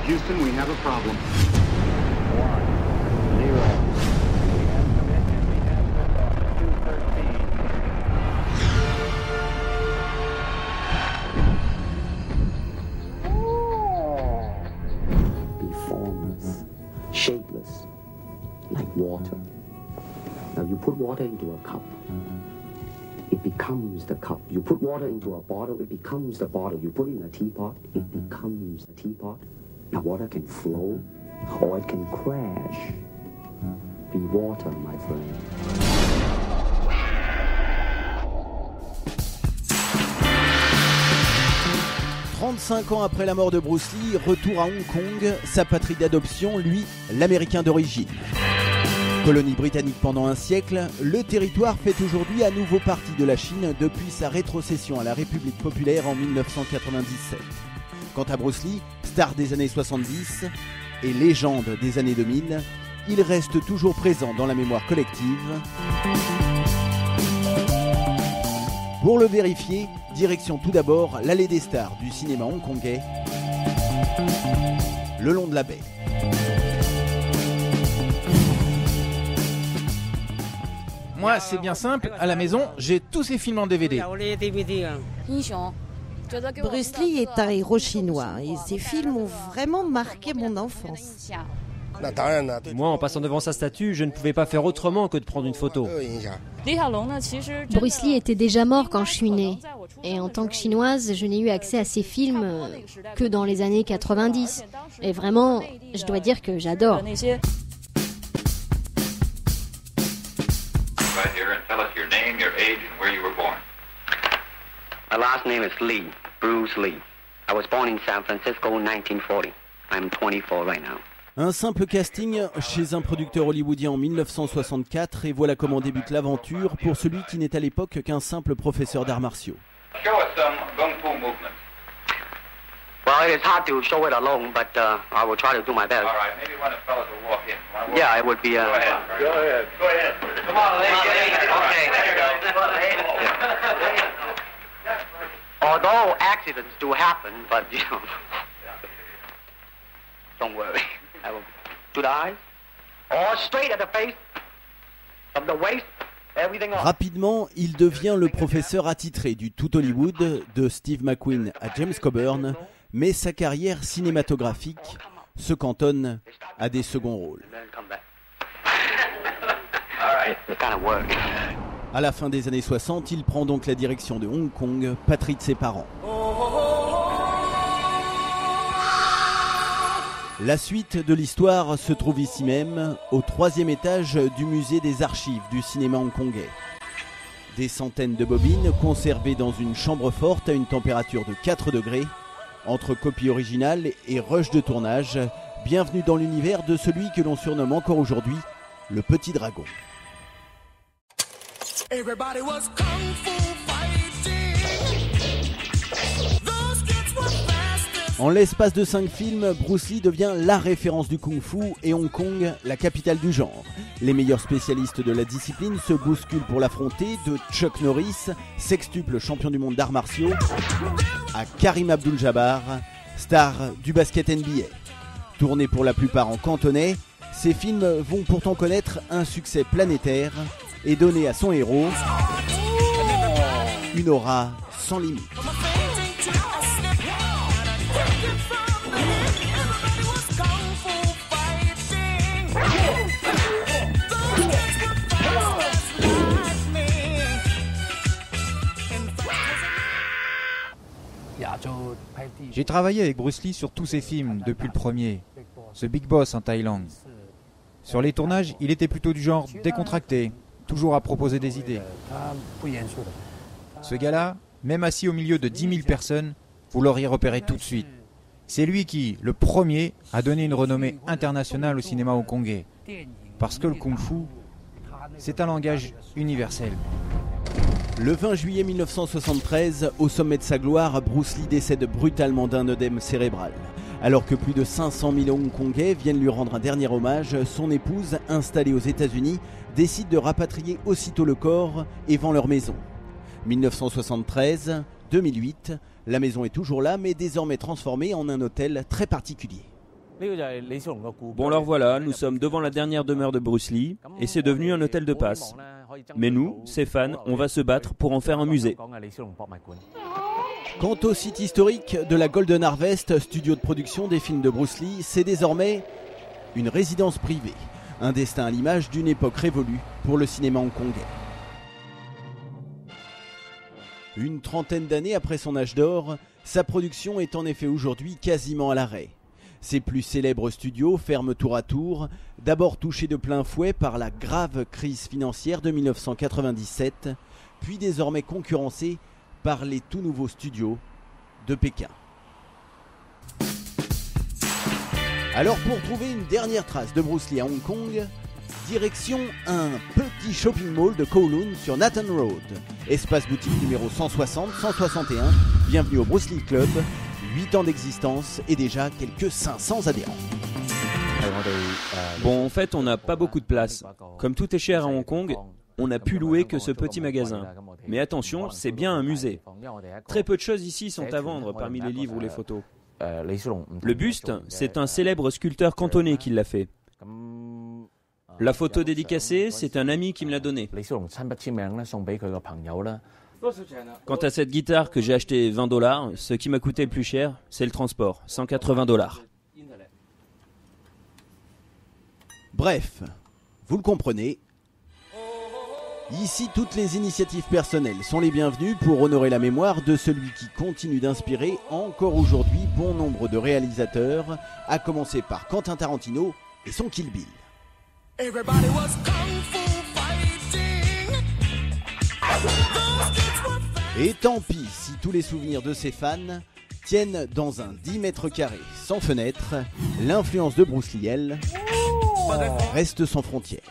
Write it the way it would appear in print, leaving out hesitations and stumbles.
Houston, we have a problem. 1, 0. Be formless, shapeless, like water. Now you put water into a cup. It becomes the cup. You put water into a bottle, it becomes the bottle. You put it in a teapot, it becomes a teapot. Now water can flow or it can crash. Be water, my friend. « 35 ans après la mort de Bruce Lee, retour à Hong Kong, sa patrie d'adoption, lui, l'Américain d'origine. Colonie britannique pendant un siècle, le territoire fait aujourd'hui à nouveau partie de la Chine depuis sa rétrocession à la République populaire en 1997. Quant à Bruce Lee, star des années 70 et légende des années 2000, il reste toujours présent dans la mémoire collective. Pour le vérifier, direction tout d'abord l'allée des stars du cinéma hongkongais, le long de la baie. Moi, c'est bien simple, à la maison, j'ai tous ces films en DVD. Bruce Lee est un héros chinois et ses films ont vraiment marqué mon enfance. Moi, en passant devant sa statue, je ne pouvais pas faire autrement que de prendre une photo. Bruce Lee était déjà mort quand je suis née. Et en tant que chinoise, je n'ai eu accès à ses films que dans les années 90. Et vraiment, je dois dire que j'adore. Right here, and tell us your name, your age, and where you were born. My last name is Lee, Bruce Lee. I was born in San Francisco in 1940. I'm 24 right now. Un simple casting chez un producteur hollywoodien en 1964 et voilà comment débute l'aventure pour celui qui n'est à l'époque qu'un simple professeur d'arts martiaux. Show us some kung fu movements. Well, it is hard to show it alone, but I will try to do my best. All right, maybe one of the fellows will walk in. Wanna walk Yeah, in? it would be. Go ahead. Go ahead. Go ahead. Come on, lady. Okay. Although accidents do happen, but you know, don't worry. I will to the eyes, or straight at the face, from the waist, everything on. Rapidement, il devient le professeur attitré du tout Hollywood, de Steve McQueen à James Coburn, mais sa carrière cinématographique se cantonne à des seconds rôles. À la fin des années 60, il prend donc la direction de Hong Kong, patrie de ses parents. La suite de l'histoire se trouve ici même, au 3e étage du musée des archives du cinéma hongkongais. Des centaines de bobines conservées dans une chambre forte à une température de 4 degrés, entre copie originale et rush de tournage. Bienvenue dans l'univers de celui que l'on surnomme encore aujourd'hui le Petit Dragon. En l'espace de 5 films, Bruce Lee devient la référence du kung-fu et Hong Kong, la capitale du genre. Les meilleurs spécialistes de la discipline se bousculent pour l'affronter, de Chuck Norris, sextuple champion du monde d'arts martiaux, à Karim Abdul-Jabbar, star du basket NBA. Tournés pour la plupart en cantonais, ces films vont pourtant connaître un succès planétaire et donner à son héros une aura sans limite. J'ai travaillé avec Bruce Lee sur tous ses films, depuis le premier, The Big Boss en Thaïlande. Sur les tournages, il était plutôt du genre décontracté, toujours à proposer des idées. Ce gars-là, même assis au milieu de 10 000 personnes, vous l'auriez repéré tout de suite. C'est lui qui, le premier, a donné une renommée internationale au cinéma hongkongais. Parce que le kung-fu, c'est un langage universel. Le 20 juillet 1973, au sommet de sa gloire, Bruce Lee décède brutalement d'un œdème cérébral. Alors que plus de 500 000 Hongkongais viennent lui rendre un dernier hommage, son épouse, installée aux États-Unis, décide de rapatrier aussitôt le corps et vend leur maison. 1973, 2008, la maison est toujours là, mais désormais transformée en un hôtel très particulier. Bon alors voilà, nous sommes devant la dernière demeure de Bruce Lee et c'est devenu un hôtel de passe. Mais nous, ses fans, on va se battre pour en faire un musée. Quant au site historique de la Golden Harvest, studio de production des films de Bruce Lee, c'est désormais une résidence privée. Un destin à l'image d'une époque révolue pour le cinéma hongkongais. Une trentaine d'années après son âge d'or, sa production est en effet aujourd'hui quasiment à l'arrêt. Ses plus célèbres studios ferment tour à tour, d'abord touchés de plein fouet par la grave crise financière de 1997, puis désormais concurrencés par les tout nouveaux studios de Pékin. Alors pour trouver une dernière trace de Bruce Lee à Hong Kong, direction un petit shopping mall de Kowloon sur Nathan Road. Espace boutique numéro 160-161, bienvenue au Bruce Lee Club, 8 ans d'existence et déjà quelques 500 adhérents. Bon, en fait, on n'a pas beaucoup de place. Comme tout est cher à Hong Kong, on n'a pu louer que ce petit magasin. Mais attention, c'est bien un musée. Très peu de choses ici sont à vendre parmi les livres ou les photos. Le buste, c'est un célèbre sculpteur cantonais qui l'a fait. La photo dédicacée, c'est un ami qui me l'a donnée. Quant à cette guitare que j'ai achetée $20, ce qui m'a coûté le plus cher, c'est le transport, $180. Bref, vous le comprenez, ici toutes les initiatives personnelles sont les bienvenues pour honorer la mémoire de celui qui continue d'inspirer encore aujourd'hui bon nombre de réalisateurs, à commencer par Quentin Tarantino et son Kill Bill. Et tant pis si tous les souvenirs de ses fans tiennent dans un 10 mètres carrés sans fenêtre, l'influence de Bruce Lee, elle, reste sans frontières.